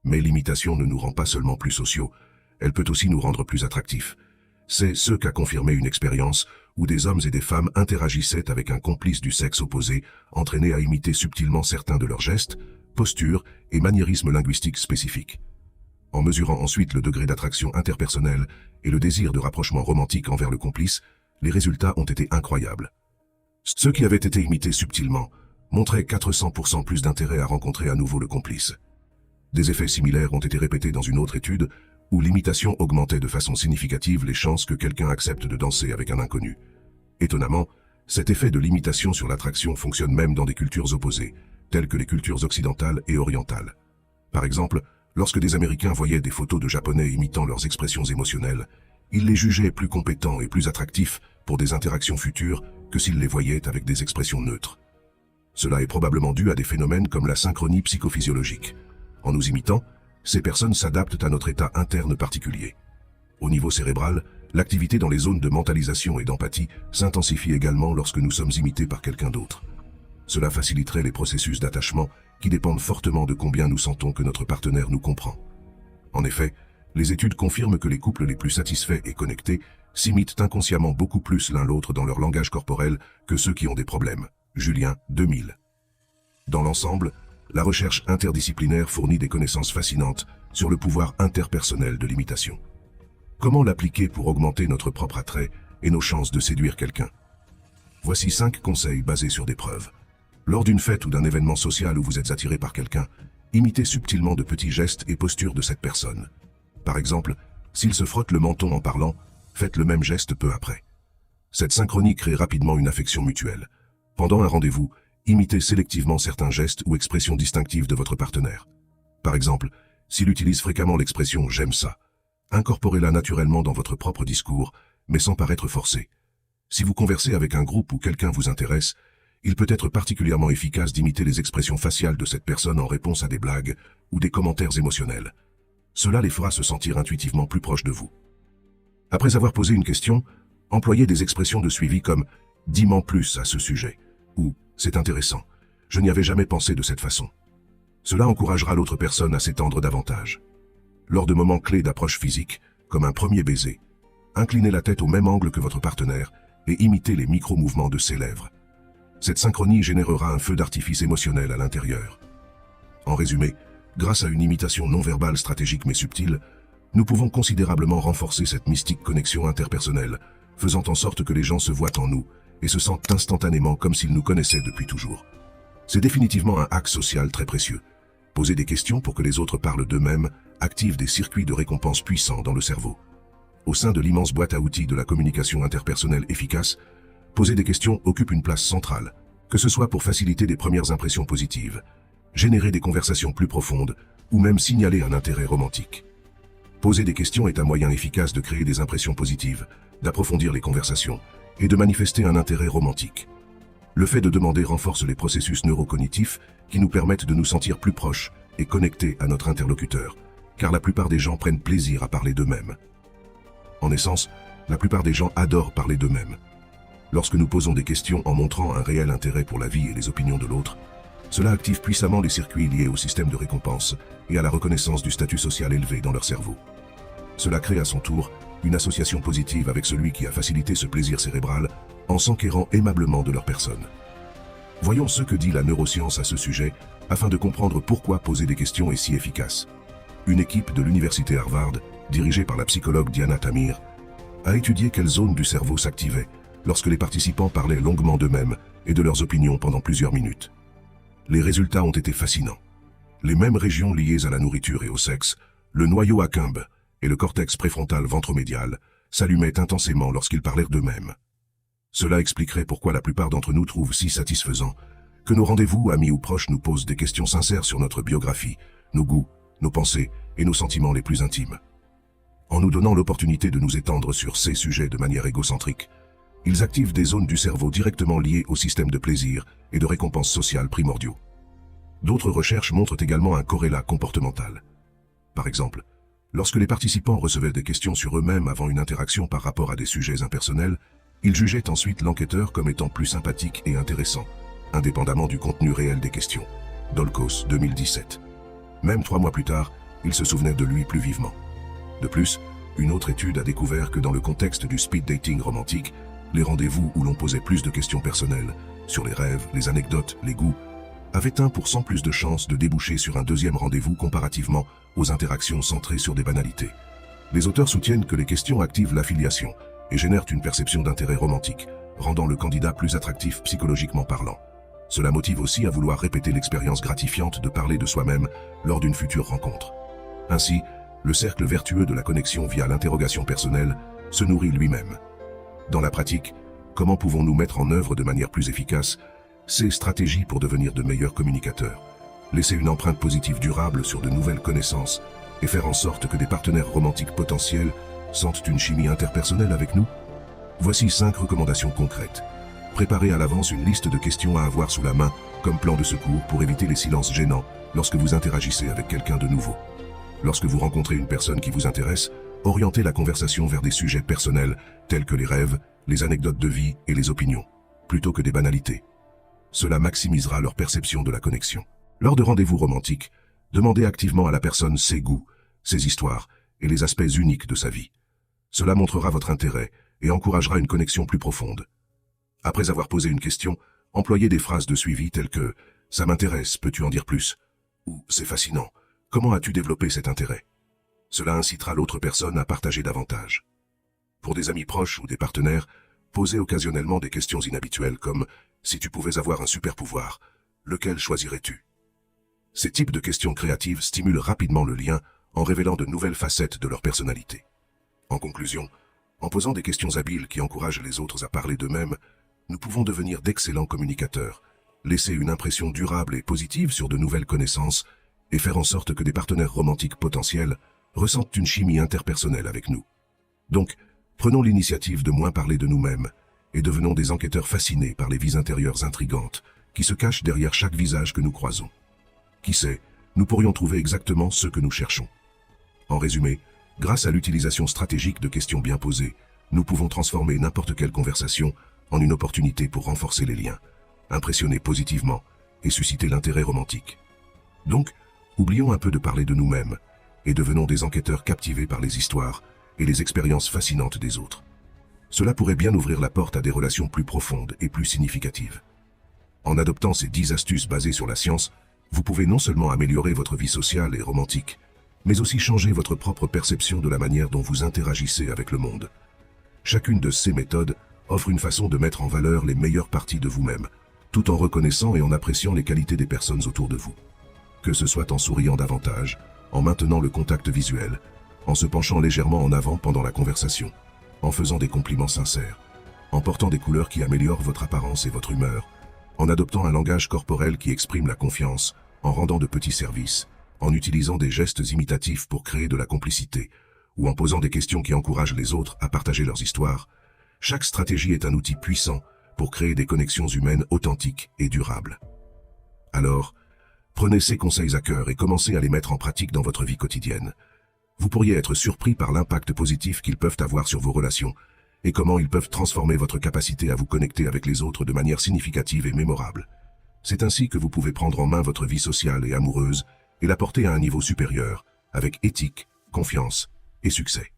Mais l'imitation ne nous rend pas seulement plus sociaux, elle peut aussi nous rendre plus attractifs. C'est ce qu'a confirmé une expérience où des hommes et des femmes interagissaient avec un complice du sexe opposé, entraînés à imiter subtilement certains de leurs gestes, postures et maniérismes linguistiques spécifiques. En mesurant ensuite le degré d'attraction interpersonnelle et le désir de rapprochement romantique envers le complice, les résultats ont été incroyables. Ceux qui avaient été imités subtilement montraient 400% plus d'intérêt à rencontrer à nouveau le complice. Des effets similaires ont été répétés dans une autre étude où l'imitation augmentait de façon significative les chances que quelqu'un accepte de danser avec un inconnu. Étonnamment, cet effet de l'imitation sur l'attraction fonctionne même dans des cultures opposées, telles que les cultures occidentales et orientales. Par exemple, lorsque des Américains voyaient des photos de Japonais imitant leurs expressions émotionnelles, ils les jugeaient plus compétents et plus attractifs pour des interactions futures que s'ils les voyaient avec des expressions neutres. Cela est probablement dû à des phénomènes comme la synchronie psychophysiologique. En nous imitant, ces personnes s'adaptent à notre état interne particulier. Au niveau cérébral, l'activité dans les zones de mentalisation et d'empathie s'intensifie également lorsque nous sommes imités par quelqu'un d'autre. Cela faciliterait les processus d'attachement qui dépendent fortement de combien nous sentons que notre partenaire nous comprend. En effet, les études confirment que les couples les plus satisfaits et connectés s'imitent inconsciemment beaucoup plus l'un l'autre dans leur langage corporel que ceux qui ont des problèmes. Julien, 2000. Dans l'ensemble, la recherche interdisciplinaire fournit des connaissances fascinantes sur le pouvoir interpersonnel de l'imitation. Comment l'appliquer pour augmenter notre propre attrait et nos chances de séduire quelqu'un? Voici 5 conseils basés sur des preuves. Lors d'une fête ou d'un événement social où vous êtes attiré par quelqu'un, imitez subtilement de petits gestes et postures de cette personne. Par exemple, s'il se frotte le menton en parlant, faites le même geste peu après. Cette synchronie crée rapidement une affection mutuelle. Pendant un rendez-vous, imitez sélectivement certains gestes ou expressions distinctives de votre partenaire. Par exemple, s'il utilise fréquemment l'expression « j'aime ça », incorporez-la naturellement dans votre propre discours, mais sans paraître forcé. Si vous conversez avec un groupe où quelqu'un vous intéresse, il peut être particulièrement efficace d'imiter les expressions faciales de cette personne en réponse à des blagues ou des commentaires émotionnels. Cela les fera se sentir intuitivement plus proches de vous. Après avoir posé une question, employez des expressions de suivi comme « dis-m'en plus à ce sujet » ou « c'est intéressant, je n'y avais jamais pensé de cette façon ». Cela encouragera l'autre personne à s'étendre davantage. Lors de moments clés d'approche physique, comme un premier baiser, inclinez la tête au même angle que votre partenaire et imitez les micro-mouvements de ses lèvres. Cette synchronie générera un feu d'artifice émotionnel à l'intérieur. En résumé, grâce à une imitation non verbale stratégique mais subtile, nous pouvons considérablement renforcer cette mystique connexion interpersonnelle, faisant en sorte que les gens se voient en nous et se sentent instantanément comme s'ils nous connaissaient depuis toujours. C'est définitivement un hack social très précieux. Poser des questions pour que les autres parlent d'eux-mêmes active des circuits de récompense puissants dans le cerveau. Au sein de l'immense boîte à outils de la communication interpersonnelle efficace, poser des questions occupe une place centrale, que ce soit pour faciliter des premières impressions positives, générer des conversations plus profondes, ou même signaler un intérêt romantique. Poser des questions est un moyen efficace de créer des impressions positives, d'approfondir les conversations et de manifester un intérêt romantique. Le fait de demander renforce les processus neurocognitifs qui nous permettent de nous sentir plus proches et connectés à notre interlocuteur, car la plupart des gens prennent plaisir à parler d'eux-mêmes. En essence, la plupart des gens adorent parler d'eux-mêmes. Lorsque nous posons des questions en montrant un réel intérêt pour la vie et les opinions de l'autre, cela active puissamment les circuits liés au système de récompense et à la reconnaissance du statut social élevé dans leur cerveau. Cela crée à son tour une association positive avec celui qui a facilité ce plaisir cérébral en s'enquérant aimablement de leur personne. Voyons ce que dit la neuroscience à ce sujet afin de comprendre pourquoi poser des questions est si efficace. Une équipe de l'université Harvard, dirigée par la psychologue Diana Tamir, a étudié quelles zones du cerveau s'activaient lorsque les participants parlaient longuement d'eux-mêmes et de leurs opinions pendant plusieurs minutes. Les résultats ont été fascinants. Les mêmes régions liées à la nourriture et au sexe, le noyau accumbens et le cortex préfrontal ventromédial, s'allumaient intensément lorsqu'ils parlèrent d'eux-mêmes. Cela expliquerait pourquoi la plupart d'entre nous trouvent si satisfaisant que nos rendez-vous, amis ou proches, nous posent des questions sincères sur notre biographie, nos goûts, nos pensées et nos sentiments les plus intimes. En nous donnant l'opportunité de nous étendre sur ces sujets de manière égocentrique, ils activent des zones du cerveau directement liées au système de plaisir et de récompense sociale primordiaux. D'autres recherches montrent également un corrélat comportemental. Par exemple, lorsque les participants recevaient des questions sur eux-mêmes avant une interaction par rapport à des sujets impersonnels, ils jugeaient ensuite l'enquêteur comme étant plus sympathique et intéressant, indépendamment du contenu réel des questions. Dolkos, 2017. Même 3 mois plus tard, ils se souvenaient de lui plus vivement. De plus, une autre étude a découvert que dans le contexte du speed dating romantique, les rendez-vous où l'on posait plus de questions personnelles, sur les rêves, les anecdotes, les goûts, avaient 1% plus de chances de déboucher sur un deuxième rendez-vous comparativement aux interactions centrées sur des banalités. Les auteurs soutiennent que les questions activent l'affiliation et génèrent une perception d'intérêt romantique, rendant le candidat plus attractif psychologiquement parlant. Cela motive aussi à vouloir répéter l'expérience gratifiante de parler de soi-même lors d'une future rencontre. Ainsi, le cercle vertueux de la connexion via l'interrogation personnelle se nourrit lui-même. Dans la pratique, comment pouvons-nous mettre en œuvre de manière plus efficace ces stratégies pour devenir de meilleurs communicateurs, laisser une empreinte positive durable sur de nouvelles connaissances et faire en sorte que des partenaires romantiques potentiels sentent une chimie interpersonnelle avec nous? Voici 5 recommandations concrètes. Préparez à l'avance une liste de questions à avoir sous la main comme plan de secours pour éviter les silences gênants lorsque vous interagissez avec quelqu'un de nouveau. Lorsque vous rencontrez une personne qui vous intéresse, orientez la conversation vers des sujets personnels tels que les rêves, les anecdotes de vie et les opinions, plutôt que des banalités. Cela maximisera leur perception de la connexion. Lors de rendez-vous romantiques, demandez activement à la personne ses goûts, ses histoires et les aspects uniques de sa vie. Cela montrera votre intérêt et encouragera une connexion plus profonde. Après avoir posé une question, employez des phrases de suivi telles que « ça m'intéresse, peux-tu en dire plus ?» ou « c'est fascinant, comment as-tu développé cet intérêt ?» Cela incitera l'autre personne à partager davantage. Pour des amis proches ou des partenaires, posez occasionnellement des questions inhabituelles comme « si tu pouvais avoir un super pouvoir, lequel choisirais-tu » Ces types de questions créatives stimulent rapidement le lien en révélant de nouvelles facettes de leur personnalité. En conclusion, en posant des questions habiles qui encouragent les autres à parler d'eux-mêmes, nous pouvons devenir d'excellents communicateurs, laisser une impression durable et positive sur de nouvelles connaissances et faire en sorte que des partenaires romantiques potentiels ressentent une chimie interpersonnelle avec nous. Donc, prenons l'initiative de moins parler de nous-mêmes et devenons des enquêteurs fascinés par les vies intérieures intrigantes qui se cachent derrière chaque visage que nous croisons. Qui sait, nous pourrions trouver exactement ce que nous cherchons. En résumé, grâce à l'utilisation stratégique de questions bien posées, nous pouvons transformer n'importe quelle conversation en une opportunité pour renforcer les liens, impressionner positivement et susciter l'intérêt romantique. Donc, oublions un peu de parler de nous-mêmes et devenons des enquêteurs captivés par les histoires et les expériences fascinantes des autres. Cela pourrait bien ouvrir la porte à des relations plus profondes et plus significatives. En adoptant ces 10 astuces basées sur la science, vous pouvez non seulement améliorer votre vie sociale et romantique, mais aussi changer votre propre perception de la manière dont vous interagissez avec le monde. Chacune de ces méthodes offre une façon de mettre en valeur les meilleures parties de vous-même, tout en reconnaissant et en appréciant les qualités des personnes autour de vous. Que ce soit en souriant davantage, en maintenant le contact visuel, en se penchant légèrement en avant pendant la conversation, en faisant des compliments sincères, en portant des couleurs qui améliorent votre apparence et votre humeur, en adoptant un langage corporel qui exprime la confiance, en rendant de petits services, en utilisant des gestes imitatifs pour créer de la complicité, ou en posant des questions qui encouragent les autres à partager leurs histoires. Chaque stratégie est un outil puissant pour créer des connexions humaines authentiques et durables. Alors, prenez ces conseils à cœur et commencez à les mettre en pratique dans votre vie quotidienne. Vous pourriez être surpris par l'impact positif qu'ils peuvent avoir sur vos relations et comment ils peuvent transformer votre capacité à vous connecter avec les autres de manière significative et mémorable. C'est ainsi que vous pouvez prendre en main votre vie sociale et amoureuse et la porter à un niveau supérieur, avec éthique, confiance et succès.